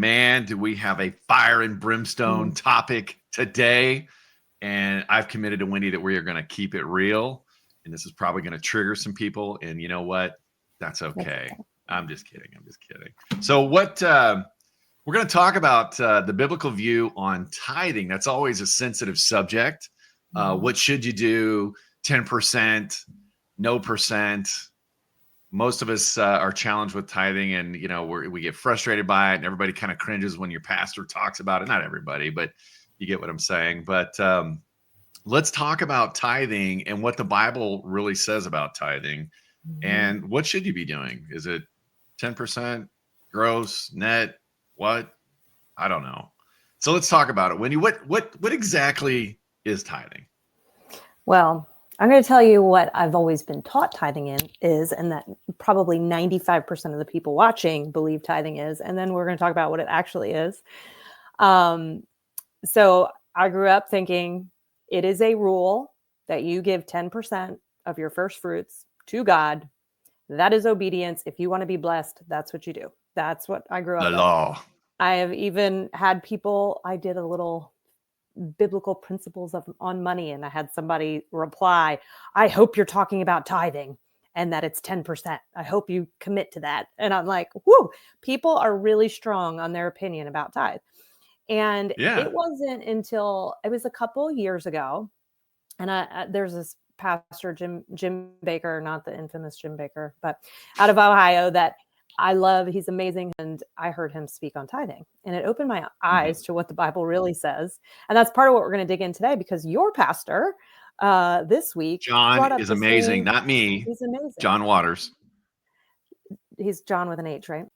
man, do we have a fire and brimstone topic today. And I've committed to Wendy that we are going to keep it real. And this is probably going to trigger some people. And you know what? That's okay. I'm just kidding. So we're going to talk about the biblical view on tithing. That's always a sensitive subject. What should you do? 10%, no percent. Most of us are challenged with tithing, and we get frustrated by it, and everybody kind of cringes when your pastor talks about it. Not everybody, but you get what I'm saying. But let's talk about tithing and what the Bible really says about tithing. And what should you be doing? Is it 10%, gross, net? What? I don't know. So let's talk about it. Wendy, what exactly is tithing? Well, I'm going to tell you what I've always been taught tithing is, and that probably 95% of the people watching believe tithing is. And then we're going to talk about what it actually is. So I grew up thinking it is a rule that you give 10% of your first fruits to God. That is obedience. If you want to be blessed, that's what you do. That's what I grew up with. The law. I have even had people, I did a little biblical principles on money, and I had somebody reply, I hope you're talking about tithing and that it's 10%. I hope you commit to that. And I'm like, whoo, people are really strong on their opinion about tithe. And it wasn't until it was a couple of years ago. And there's this pastor, Jim Baker, not the infamous Jim Baker, but out of Ohio that I love. He's amazing. And I heard him speak on tithing, and it opened my eyes to what the Bible really says. And that's part of what we're going to dig in today, because your pastor this week, John is amazing. Not me. He's amazing. John Waters. He's John with an H, right?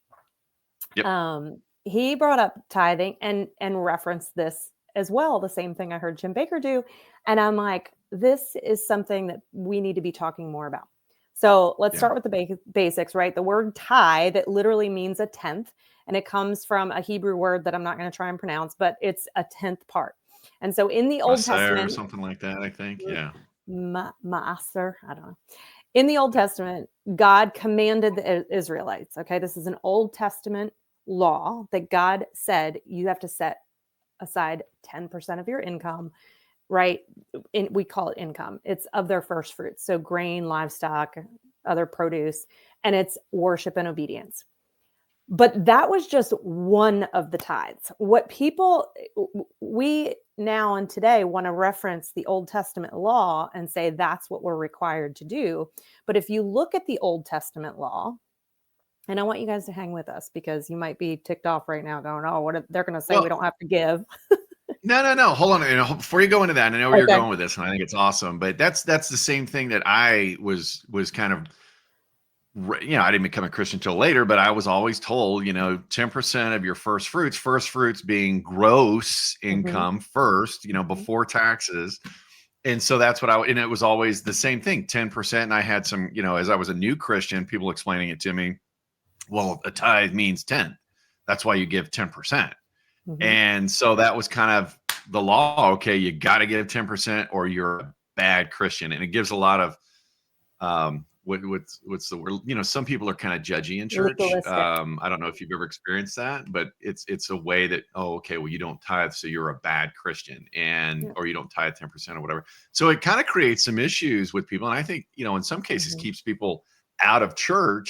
Yep. He brought up tithing and referenced this as well. The same thing I heard Jim Baker do. And I'm like, this is something that we need to be talking more about. So let's start with the basics, right? The word tithe, that literally means a tenth, and it comes from a Hebrew word that I'm not going to try and pronounce, but it's a tenth part. And so in the Old Testament, or something like that, I think. Yeah. Maaser, I don't know. In the Old Testament, God commanded the Israelites. Okay, this is an Old Testament law that God said you have to set aside 10% of your income. Right. We call it income. It's of their first fruits. So grain, livestock, other produce, and it's worship and obedience. But that was just one of the tithes. What we now and today want to reference the Old Testament law and say that's what we're required to do. But if you look at the Old Testament law, and I want you guys to hang with us, because you might be ticked off right now going, oh, what they're going to say we don't have to give. No. Hold on. Before you go into that, I know where you're going with this, and I think it's awesome. But that's the same thing that I was kind of, I didn't become a Christian until later, but I was always told, 10% of your first fruits being gross income first, before taxes. And so that's what and it was always the same thing, 10%. And I had some, as I was a new Christian, people explaining it to me. Well, a tithe means 10. That's why you give 10%. And so that was kind of the law. Okay, you got to give 10% or you're a bad Christian. And it gives a lot of what's the word? Some people are kind of judgy in church. I don't know if you've ever experienced that, but it's a way that, well, you don't tithe, so you're a bad Christian, or you don't tithe 10% or whatever. So it kind of creates some issues with people, and I think in some cases keeps people out of church.